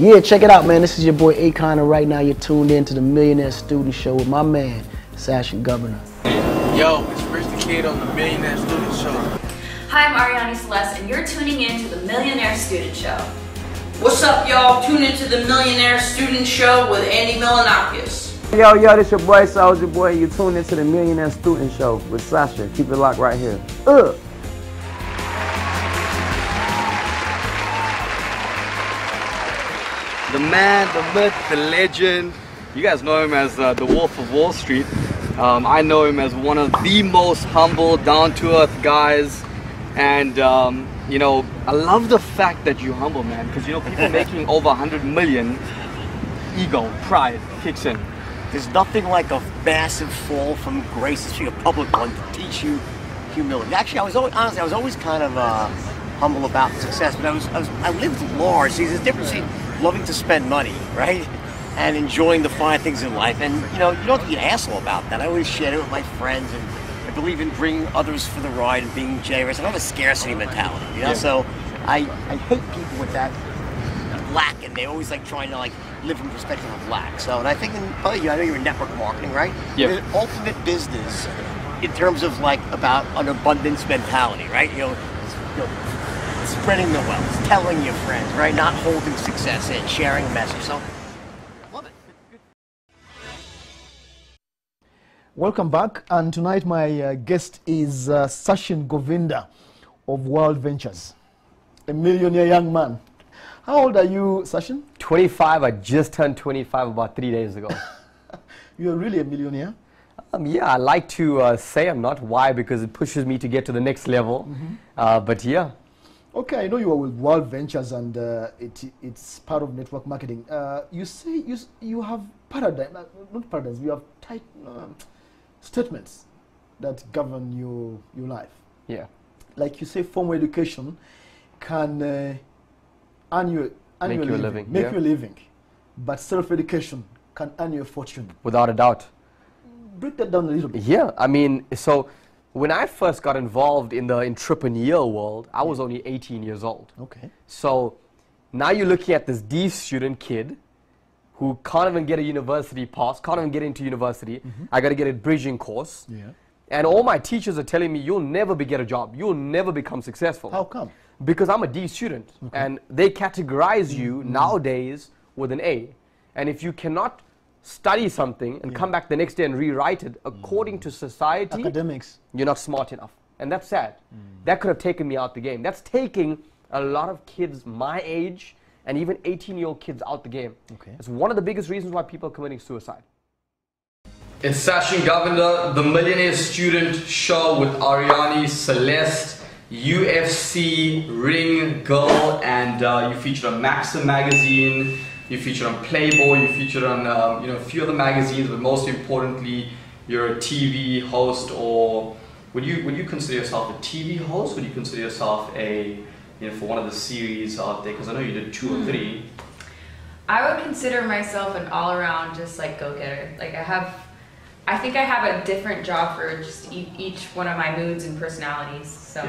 Yeah, check it out, man. This is your boy AKON, and right now you're tuned in to the Millionaire Student Show with my man, Sashin Govender. Yo, it's Rich the Kid on the Millionaire Student Show. Hi, I'm Ariani Celeste, and you're tuning in to the Millionaire Student Show. What's up, y'all? Tune into the Millionaire Student Show with Andy Milanakis. Yo, this your boy, SOULJA boy. You tuned into the Millionaire Student Show with Sasha. Keep it locked right here. The man, the myth, the legend. You guys know him as the Wolf of Wall Street. I know him as one of the most humble, down-to-earth guys. And, you know, I love the fact that you're humble, man. Because, you know, people making over 100 million, ego, pride kicks in. There's nothing like a massive fall from grace, especially a public one, to teach you humility. Actually, I was always kind of humble about success, but I lived large. See, there's a difference between loving to spend money, right, and enjoying the fine things in life. And you know, you don't have to be an asshole about that. I always share it with my friends, and I believe in bringing others for the ride and being generous. I don't have a scarcity mentality, you know. Yeah. So I hate people with that lack, and they always like trying to like live from the perspective of lack. So, and I think, I know you're in network marketing, right? Yeah. There's an ultimate business in terms of like about an abundance mentality, right? You know, spreading the wealth, telling your friends, right? Not holding success in, sharing a message. So, love it. Welcome back, and tonight my guest is Sashin Govender of World Ventures, a millionaire young man. How old are you, Sashin? 25. I just turned 25 about 3 days ago. You're really a millionaire? Yeah, I like to say I'm not. Why? Because it pushes me to get to the next level. But yeah. Okay, I know you are with World Ventures, and it's part of network marketing. You say you have not paradigms, you have tight statements that govern your life. Yeah. Like you say, formal education can earn you a living, make you a living, but self-education can earn you a fortune. Without a doubt. Break that down a little bit. Yeah, I mean, so when I first got involved in the entrepreneur world, I was only 18 years old. Okay. So now you're looking at this D student kid who can't even get a university pass, can't even get into university. I got to get a bridging course. Yeah. And all my teachers are telling me, you'll never get a job. You'll never become successful. How come? Because I'm a D student. Okay. And they categorize you nowadays with an A. And if you cannot study something and come back the next day and rewrite it, according to society, academics, you're not smart enough. And that's sad. That could have taken me out the game. That's taking a lot of kids my age and even 18-year-old kids out the game. Okay. It's one of the biggest reasons why people are committing suicide. It's Sashin Govender, the Millionaire Student Show with Ariani Celeste, UFC, Ring, Girl, and you featured on Maxim magazine, you featured on Playboy, you featured on a few other magazines, but most importantly, you're a TV host. Or would you consider yourself a TV host? Would you consider yourself for one of the series out there? Because I know you did 2 or 3. I would consider myself an all-around just like go-getter. Like I think I have a different job for just each one of my moods and personalities. So,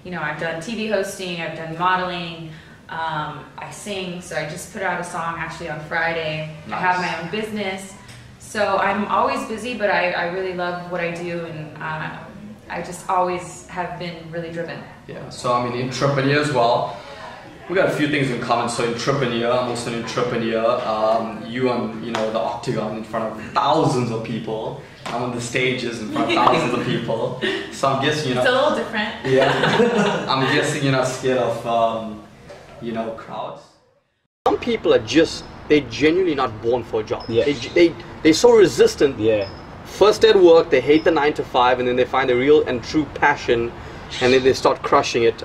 you know, I've done TV hosting, I've done modeling, I sing, so I just put out a song actually on Friday. Nice. I have my own business. So I'm always busy, but I really love what I do, and I just always have been really driven. Yeah, so I'm an entrepreneur as well. We got a few things in common. So entrepreneur, I'm also an entrepreneur. You on the octagon in front of thousands of people. I'm on the stages in front of thousands of people. So I'm guessing it's a little different. Yeah. I'm guessing you're not scared of crowds. Some people are they're genuinely not born for a job. Yeah. They're so resistant. Yeah. First at work, they hate the 9 to 5, and then they find a real and true passion, and then they start crushing it.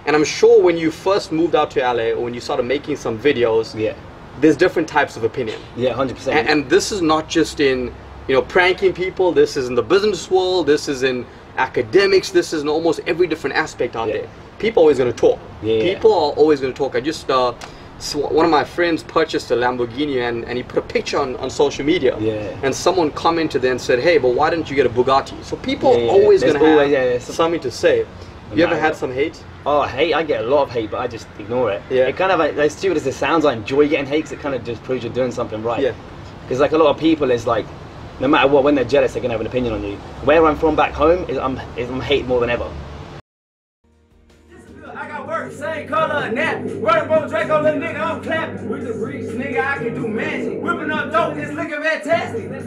And I'm sure when you first moved out to LA, or when you started making some videos, there's different types of opinion. Yeah, 100%. And this is not just in pranking people. This is in the business world. This is in academics. This is in almost every different aspect out there. People are always going to talk. People are always going to talk. I just one of my friends purchased a Lamborghini, and he put a picture on social media. And someone commented there and said, "Hey, but why didn't you get a Bugatti?" So people are always going to have something to say. You ever had some hate? Oh, hate, I get a lot of hate, but I just ignore it. Yeah. It kind of, like, as stupid as it sounds, I enjoy getting hate because it kind of just proves you're doing something right. Yeah. Because like a lot of people, is like, no matter what, when they're jealous, they're going to have an opinion on you. Where I'm from back home, I'm hated more than ever. I got work, same color, nap. Running boy Draco, little nigga, I'm clapping. With the bricks, nigga, I can do magic. Whipping up dope, it's looking fantastic. Ray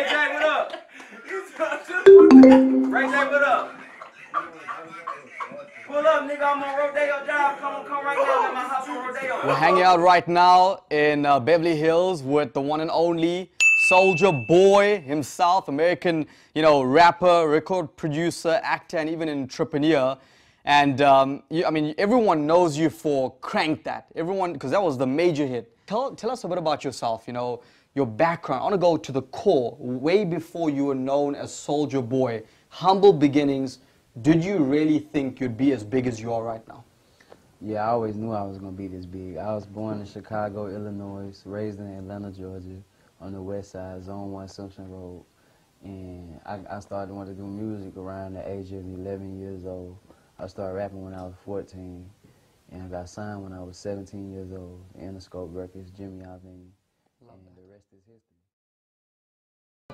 J, what up? Ray J, what up? Pull up, nigga, I'm on Rodeo Drive. Come right now, at my house on Rodeo. We're hanging out right now in Beverly Hills with the one and only SOULJA Boy himself, American, rapper, record producer, actor, and even entrepreneur. And I mean, everyone knows you for Crank That. Everyone, because that was the major hit. Tell us a bit about yourself, your background. I want to go to the core, way before you were known as SOULJA Boy. Humble beginnings. Did you really think you'd be as big as you are right now? Yeah, I always knew I was going to be this big. I was born in Chicago, Illinois, raised in Atlanta, Georgia, on the west side, Zone 1, Simpson Road. And I started wanting to do music around the age of 11 years old. I started rapping when I was 14, and I got signed when I was 17 years old. Interscope Records, Jimmy Alvin, and the rest is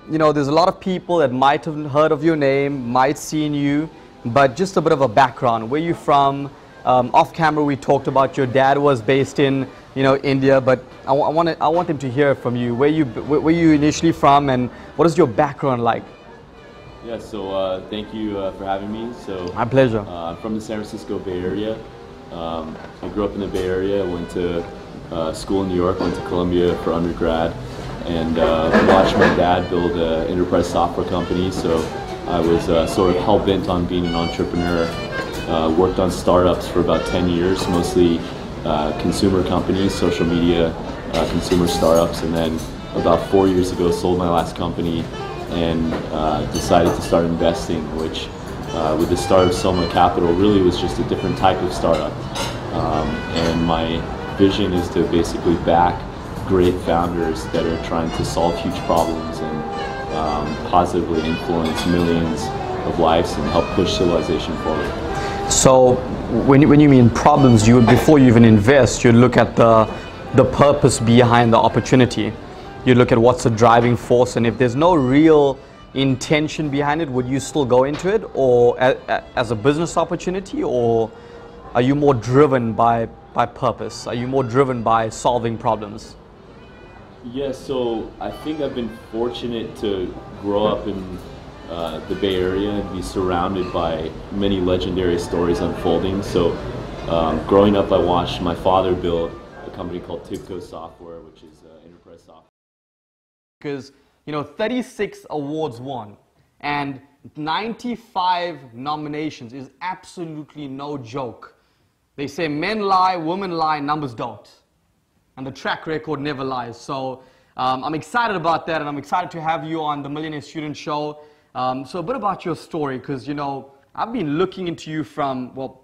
history. There's a lot of people that might have heard of your name, might seen you, but just a bit of a background. Where you from? Off camera, we talked about your dad was based in, India, but I want them to hear from you. Where you initially from, and what is your background like? Yeah, so thank you for having me. So my pleasure. I'm from the San Francisco Bay Area. I grew up in the Bay Area. Went to school in New York. Went to Columbia for undergrad, and watched my dad build an enterprise software company. So I was sort of hell-bent on being an entrepreneur. Worked on startups for about 10 years, mostly consumer companies, social media, consumer startups, and then about 4 years ago sold my last company and decided to start investing, which with the start of Soma Capital really was just a different type of startup. And my vision is to basically back great founders that are trying to solve huge problems and positively influence millions of lives and help push civilization forward. So when you mean problems, you would, before you even invest, you'd look at the purpose behind the opportunity. You look at what's the driving force, and if there's no real intention behind it, would you still go into it, or as a business opportunity, or are you more driven by purpose? Are you more driven by solving problems? Yeah, so I think I've been fortunate to grow up in the Bay Area and be surrounded by many legendary stories unfolding. So growing up, I watched my father build a company called Tibco Software, which is enterprise software. Because 36 awards won and 95 nominations is absolutely no joke. They say men lie, women lie, numbers don't, and the track record never lies. So I'm excited about that, and I'm excited to have you on the Millionaire Student Show. So a bit about your story, because I've been looking into you from, well,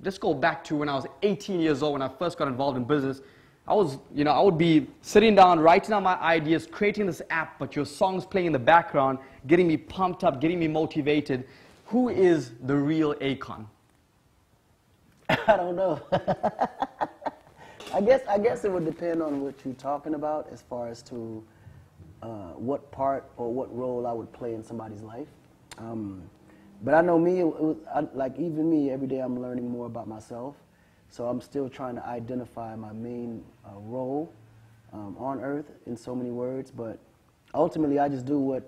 let's go back to when I was 18 years old, when I first got involved in business. I would be sitting down, writing down my ideas, creating this app, but your song's playing in the background, getting me pumped up, getting me motivated. Who is the real AKON? I don't know. I guess it would depend on what you're talking about as far as to what part or what role I would play in somebody's life. But I know me, like even me, every day I'm learning more about myself. So I'm still trying to identify my main role on earth in so many words, but ultimately I just do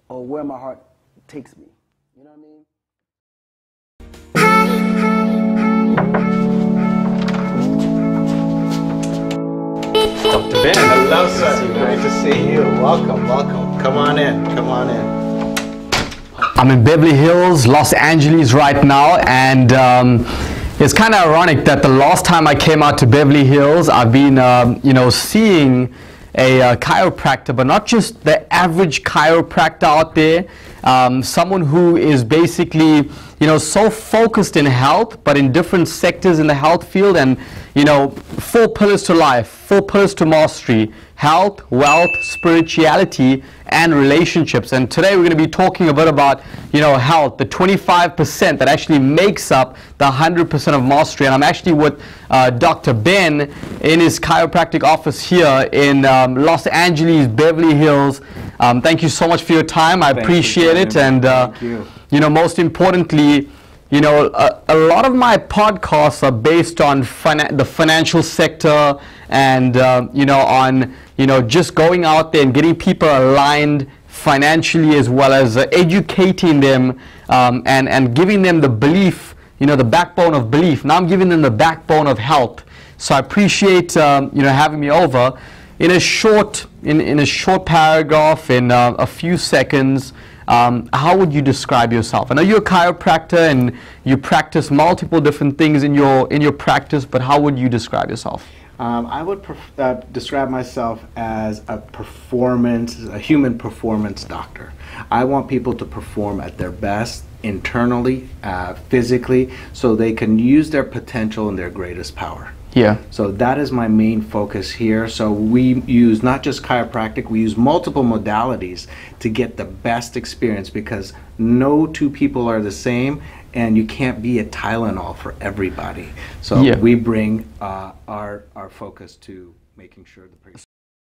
where my heart takes me. You know what I mean? Dr. Ben. Hello, sir. Great to see you. Welcome, welcome. Come on in, come on in. I'm in Beverly Hills, Los Angeles right now, and it's kind of ironic that the last time I came out to Beverly Hills, I've been, seeing a chiropractor, but not just the average chiropractor out there. someone who is basically, you know, so focused in health, but in different sectors in the health field, and, you know, 4 pillars to life, 4 pillars to mastery: health, wealth, spirituality, and relationships. And today we're going to be talking a bit about, you know, health, the 25% that actually makes up the 100% of mastery. And I'm actually with Dr. Ben in his chiropractic office here in Los Angeles, Beverly Hills. Thank you so much for your time. I appreciate it. And, you know, most importantly, you know, a lot of my podcasts are based on the financial sector and, you know, on, you know, just going out there and getting people aligned financially, as well as educating them and giving them the belief, you know, the backbone of belief. Now I'm giving them the backbone of health. So I appreciate, you know, having me over. In a short, in a short paragraph, in a few seconds, how would you describe yourself? I know you're a chiropractor and you practice multiple different things in your practice, but how would you describe yourself? I would describe myself as a human performance doctor. I want people to perform at their best internally, physically, so they can use their potential and their greatest power. Yeah. So that is my main focus here. So we use not just chiropractic, we use multiple modalities to get the best experience, because no 2 people are the same, and you can't be a Tylenol for everybody. So we bring our focus to making sure the person.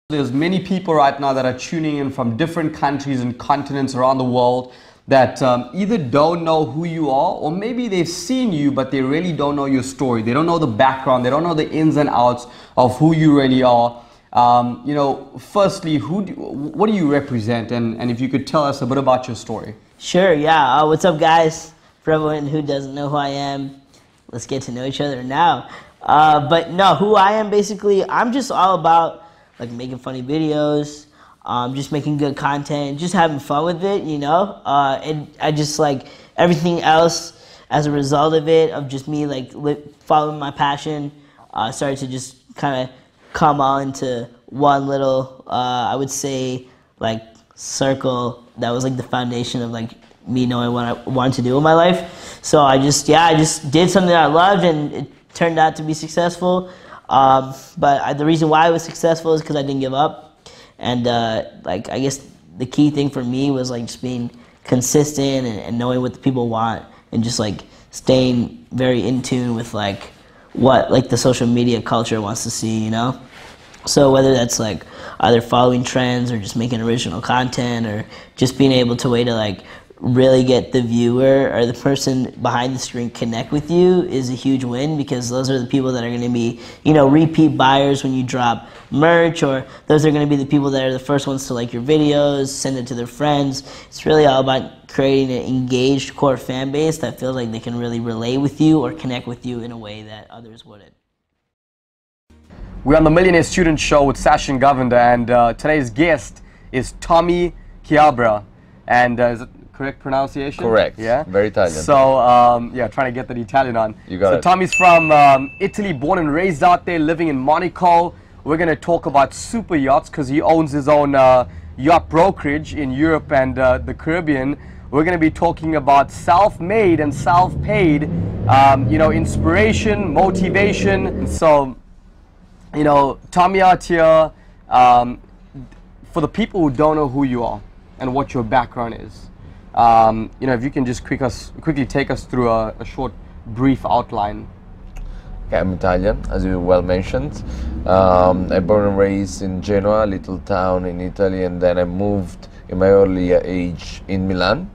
There's many people right now that are tuning in from different countries and continents around the world that either don't know who you are, or maybe they've seen you, but they really don't know your story. They don't know the background. They don't know the ins and outs of who you really are. You know, firstly, what do you represent? And if you could tell us a bit about your story. Sure, yeah. What's up, guys? For everyone who doesn't know who I am, let's get to know each other now. But no, who I am, basically, I'm just all about like making funny videos, just making good content, just having fun with it, you know. And I just like everything else as a result of it, of just me like following my passion, started to just kind of come all into one little, I would say, like circle that was like the foundation of like me knowing what I wanted to do in my life. So I just did something I loved, and it turned out to be successful. But the reason why I was successful is because I didn't give up. And like, I guess the key thing for me was like just being consistent and knowing what the people want, and just like staying very in tune with like what like the social media culture wants to see, you know? So whether that's like either following trends or just making original content, or just being able to like really get the viewer or the person behind the screen connect with you is a huge win, because those are the people that are going to be, you know, repeat buyers when you drop merch, or those are going to be the people that are the first ones to like your videos, send it to their friends. It's really all about creating an engaged core fan base that feels like they can really relate with you or connect with you in a way that others wouldn't. We're on the Millionaire Student Show with Sashin Govender, and today's guest is Tommy CHIABRA. And is it correct pronunciation? Correct. Yeah. Very Italian. So yeah, trying to get that Italian on. You got it. Tommy's from Italy, born and raised out there, living in Monaco. We're going to talk about super yachts, because he owns his own yacht brokerage in Europe and the Caribbean. We're going to be talking about self-made and self-paid, you know, inspiration, motivation. And so, you know, Tommy out here, for the people who don't know who you are and what your background is, you know, if you can just quickly take us through a short, brief outline. Okay, I'm Italian, as you well mentioned. I'm born and raised in Genoa, a little town in Italy, and then I moved in my early age in Milan.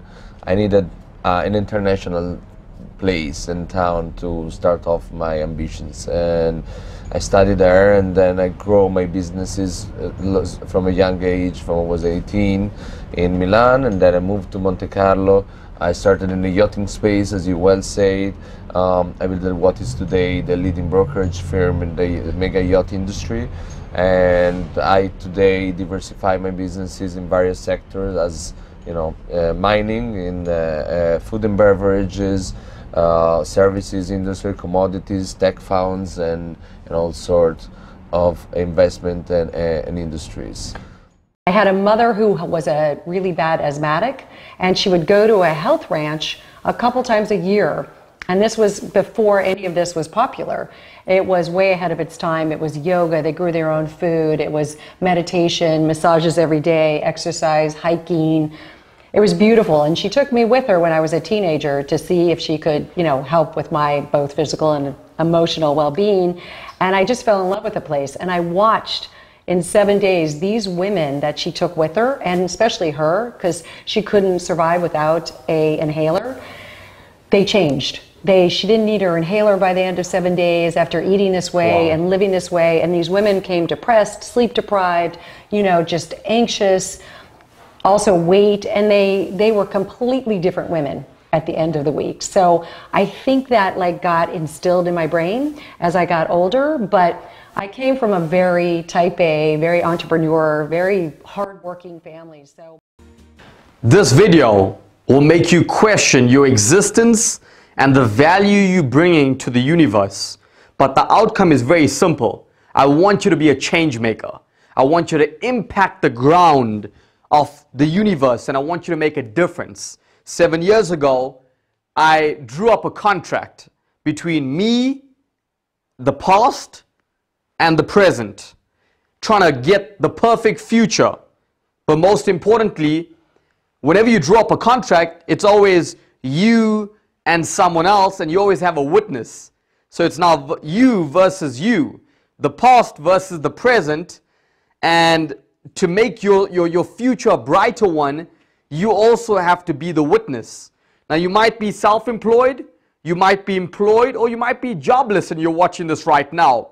I needed an international place and town to start off my ambitions, and I studied there, and then I grew my businesses from a young age, from I was 18 in Milan, and then I moved to Monte Carlo. I started in the yachting space, as you well said. I built what is today the leading brokerage firm in the mega yacht industry, and I today diversify my businesses in various sectors, as you know, mining, in food and beverages, services industry, commodities, tech funds, and all sorts of investment and industries. I had a mother who was a really bad asthmatic, and she would go to a health ranch a couple times a year. And this was before any of this was popular. It was way ahead of its time. It was yoga, they grew their own food, it was meditation, massages every day, exercise, hiking. It was beautiful, and she took me with her when I was a teenager to see if she could, you know, help with my both physical and emotional well-being. And I just fell in love with the place, and I watched in 7 days these women that she took with her, and especially her, because she couldn't survive without an inhaler, they changed. She didn't need her inhaler by the end of 7 days after eating this way and living this way. And these women came depressed, sleep deprived, you know, just anxious, also weight, and they were completely different women at the end of the week. So I think that like got instilled in my brain as I got older, but I came from a very type A, very entrepreneur, very hardworking family. So this video will make you question your existence and the value you're bringing to the universe. But the outcome is very simple. I want you to be a change maker. I want you to impact the ground of the universe, and I want you to make a difference. 7 years ago, I drew up a contract between me, the past, and the present, trying to get the perfect future. But most importantly, whenever you draw up a contract, it's always you and someone else, and you always have a witness. So it's now you versus you, the past versus the present, and to make your future a brighter one, you also have to be the witness. Now you might be self-employed, you might be employed, or you might be jobless and you're watching this right now.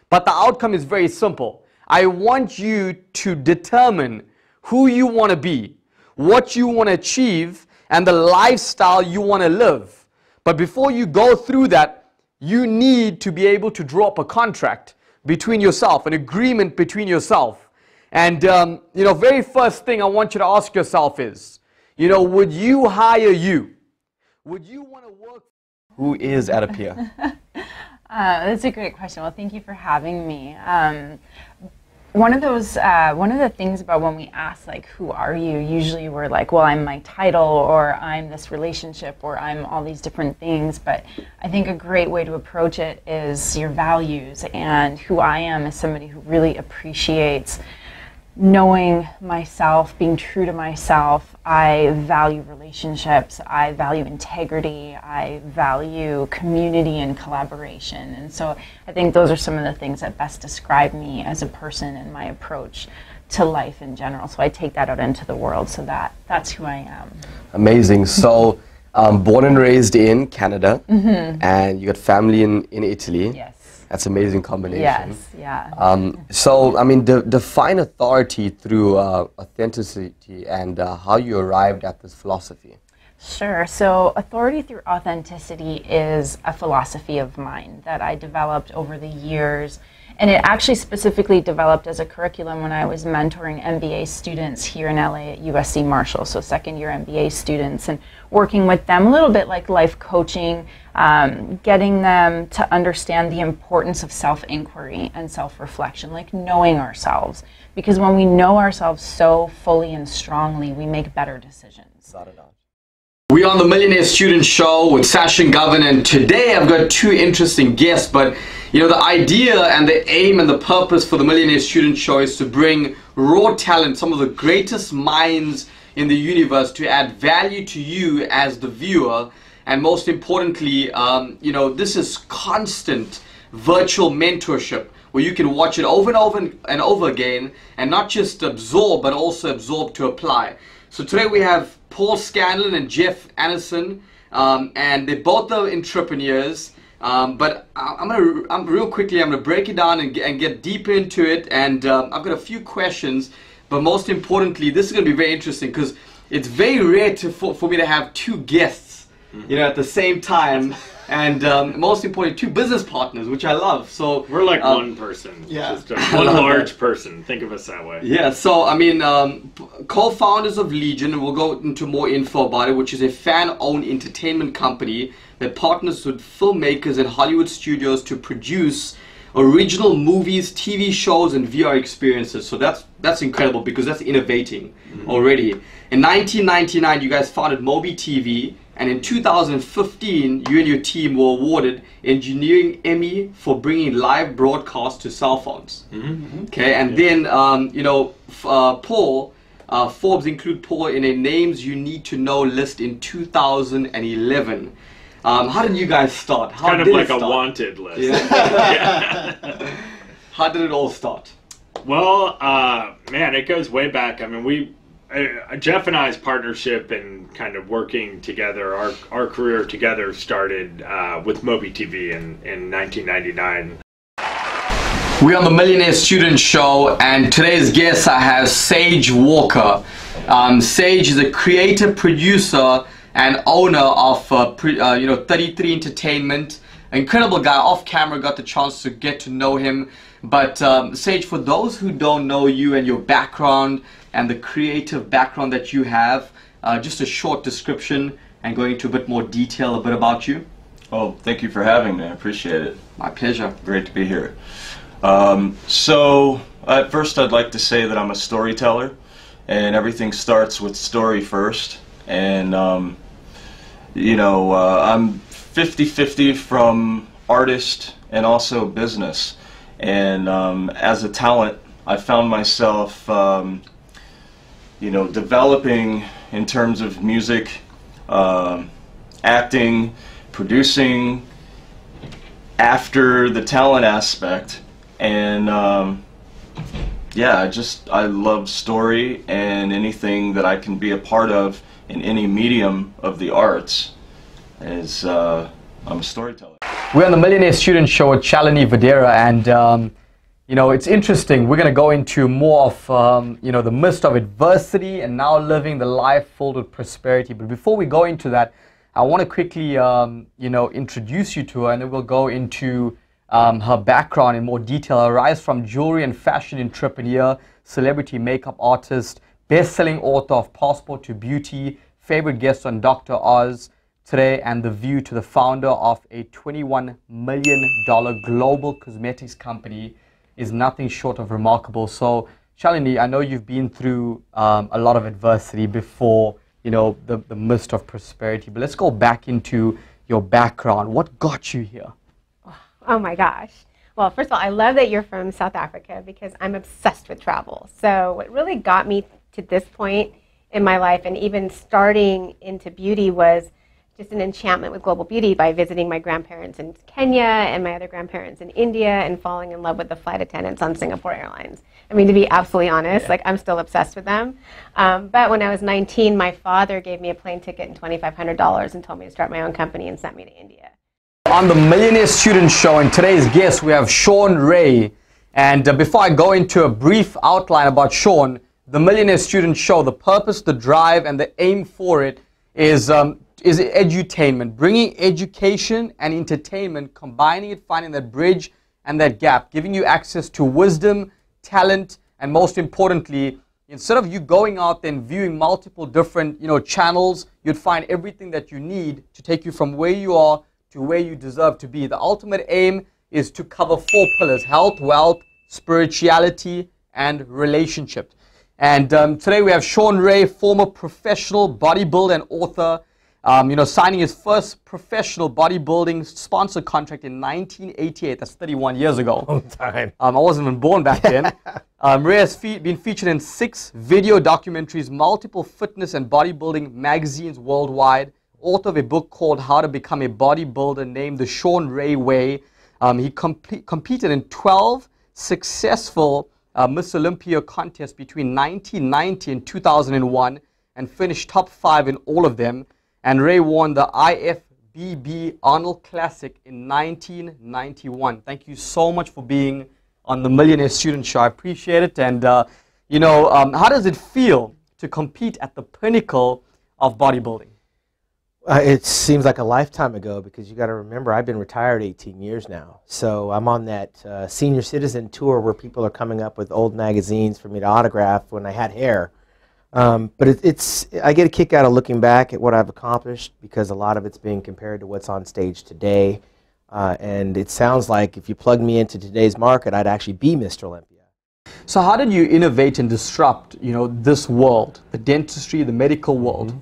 But the outcome is very simple. I want you to determine who you want to be, what you want to achieve, and the lifestyle you want to live. But before you go through that, you need to be able to draw up a contract between yourself, an agreement between yourself. And, you know, very first thing I want you to ask yourself is, you know, would you hire you? Would you want to work? Who is ADAPI? That's a great question. Well, thank you for having me. One of the things about when we ask, like, who are you? Usually we're like, well, I'm my title, or I'm this relationship, or I'm all these different things. But I think a great way to approach it is your values. And who I am is somebody who really appreciates knowing myself, being true to myself. I value relationships, I value integrity, I value community and collaboration. And so I think those are some of the things that best describe me as a person and my approach to life in general. So I take that out into the world, so that's who I am. Amazing. So born and raised in Canada, and you got family in Italy. Yes. That's an amazing combination. Yes, yeah. So, I mean, define authority through authenticity and how you arrived at this philosophy. Sure. So authority through authenticity is a philosophy of mine that I developed over the years. And it actually specifically developed as a curriculum when I was mentoring MBA students here in LA at USC Marshall, so second-year MBA students, and working with them a little bit like life coaching, getting them to understand the importance of self-inquiry and self-reflection, like knowing ourselves. Because when we know ourselves so fully and strongly, we make better decisions. We're on the Millionaire Student Show with Sashin Govender, and today I've got two interesting guests. But you know, the idea and the aim and the purpose for the Millionaire Student Show is to bring raw talent, some of the greatest minds in the universe, to add value to you as the viewer. And most importantly, you know, this is constant virtual mentorship where you can watch it over and over and over again, and not just absorb, but also absorb to apply. So today we have Paul Scanlon and Jeff Anderson, and they both are entrepreneurs. But I'm real quickly, I'm gonna break it down and get deep into it. And I've got a few questions, but most importantly, this is gonna be very interesting because it's very rare for me to have two guests, you know, at the same time. And most importantly, two business partners, which I love. So we're like one person, just one large person. Think of us that way. Yeah. So I mean, co-founders of Legion, and we'll go into more info about it, which is a fan-owned entertainment company that partners with filmmakers and Hollywood studios to produce original movies, TV shows, and VR experiences. So that's incredible because that's innovating already. In 1999, you guys founded Mobi TV, and in 2015, you and your team were awarded Engineering Emmy for bringing live broadcast to cell phones. Okay, and then you know, Paul. Forbes include Paul in a names you need to know list in 2011. How did you guys start? How Kind of did like it start? a wanted list. Yeah. How did it all start? Well, man, it goes way back. I mean, Jeff and I's partnership and kind of working together, our career together started with Mobi TV in 1999. We're on the Millionaire Student Show, and today's guest I have Sage Walker. Sage is a creator, producer, and owner of 33 Entertainment. Incredible guy. Off camera, got the chance to get to know him. But Sage, for those who don't know you and your background and the creative background that you have, just a short description and going into a bit more detail a bit about you. Oh, thank you for having me. I appreciate it. My pleasure. Great to be here. So at first I'd like to say that I'm a storyteller, and everything starts with story first. And you know, I'm 50-50 from artist and also business. And as a talent, I found myself you know, developing in terms of music, acting, producing after the talent aspect. And yeah, I love story, and anything that I can be a part of in any medium of the arts is I'm a storyteller. We're on the Millionaire Student Show with SHALINI, VADHERA, and you know, it's interesting. We're going to go into more of you know, the midst of adversity and now living the life filled with prosperity. But before we go into that, I want to quickly you know, introduce you to her, and then we'll go into her background in more detail. Her rise from jewelry and fashion entrepreneur, celebrity makeup artist, best-selling author of Passport to Beauty, favorite guest on Dr. Oz today, and The View, to the founder of a $21 million global cosmetics company, is nothing short of remarkable. So, SHALINI, I know you've been through a lot of adversity before, you know, the midst of prosperity, but let's go back into your background. What got you here? Oh my gosh. Well, first of all, I love that you're from South Africa because I'm obsessed with travel. So what really got me to this point in my life, and even starting into beauty, was just an enchantment with global beauty by visiting my grandparents in Kenya and my other grandparents in India, and falling in love with the flight attendants on Singapore Airlines. I mean, to be absolutely honest, like, I'm still obsessed with them. But when I was 19, my father gave me a plane ticket and $2,500 and told me to start my own company and sent me to India. On the Millionaire Student Show, and today's guest, we have Sean Ray. And before I go into a brief outline about Sean, the Millionaire Student Show, the purpose, the drive, and the aim for it is edutainment, bringing education and entertainment, combining it, finding that bridge and that gap, giving you access to wisdom, talent, and most importantly, instead of you going out there and viewing multiple different, you know, channels, you'd find everything that you need to take you from where you are to where you deserve to be. The ultimate aim is to cover 4 pillars: health, wealth, spirituality, and relationships. And today we have Sean Ray, former professional bodybuilder and author, you know, signing his first professional bodybuilding sponsor contract in 1988. That's 31 years ago. Long time. I wasn't even born back then. Ray has been featured in 6 video documentaries, multiple fitness and bodybuilding magazines worldwide, author of a book called How to Become a Bodybuilder, named The Sean Ray Way. He competed in 12 successful Miss Olympia contests between 1990 and 2001 and finished top 5 in all of them. And Ray won the IFBB Arnold Classic in 1991. Thank you so much for being on the Millionaire Student Show. I appreciate it. And, you know, how does it feel to compete at the pinnacle of bodybuilding? It seems like a lifetime ago, because you got to remember, I've been retired 18 years now. So I'm on that senior citizen tour where people are coming up with old magazines for me to autograph when I had hair. But I get a kick out of looking back at what I've accomplished, because a lot of it's being compared to what's on stage today. And it sounds like if you plug me into today's market, I'd actually be Mr. Olympia. So how did you innovate and disrupt, this world, the dentistry, the medical world?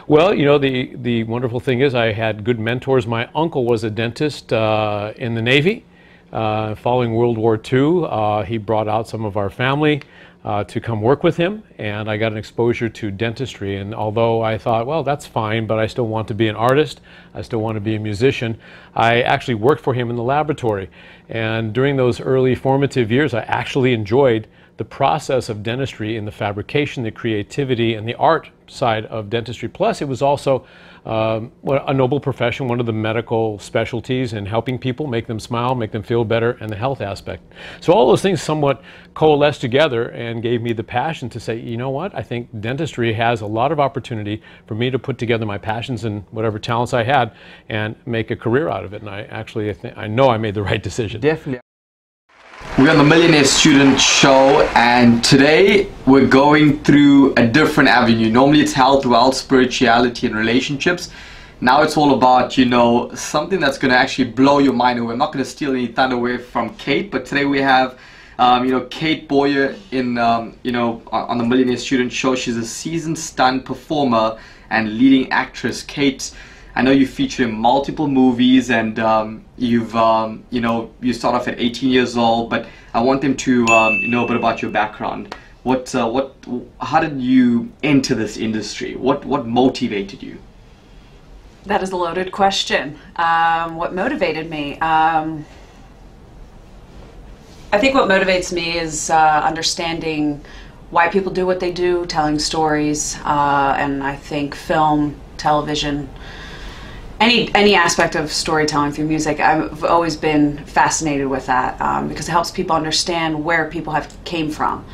Well, the wonderful thing is I had good mentors. My uncle was a dentist in the Navy. Following World War II, he brought out some of our family to come work with him, and I got an exposure to dentistry. And although I thought, well, that's fine, but I still want to be an artist, I still want to be a musician, I actually worked for him in the laboratory. And during those early formative years, I actually enjoyed the process of dentistry in the fabrication, the creativity, and the art side of dentistry. Plus, it was also a noble profession, one of the medical specialties in helping people, make them smile, make them feel better, and the health aspect. So all those things somewhat coalesced together and gave me the passion to say, you know what, I think dentistry has a lot of opportunity for me to put together my passions and whatever talents I had and make a career out of it. And I know I made the right decision. Definitely. We're on the Millionaire Student Show, and today we're going through a different avenue. Normally it's health, wealth, spirituality, and relationships. Now it's all about, something that's going to actually blow your mind away. I'm not going to steal any thunder away from Kate, but today we have, Kate Boyer in, on the Millionaire Student Show. She's a seasoned stunt performer and leading actress. Kate, I know you featured in multiple movies, and you start off at 18 years old, but I want them to know a bit about your background. How did you enter this industry? What motivated you? That is a loaded question. What motivated me? I think what motivates me is understanding why people do what they do, telling stories, and I think film, television, any aspect of storytelling through music, I've always been fascinated with that because it helps people understand where people came from.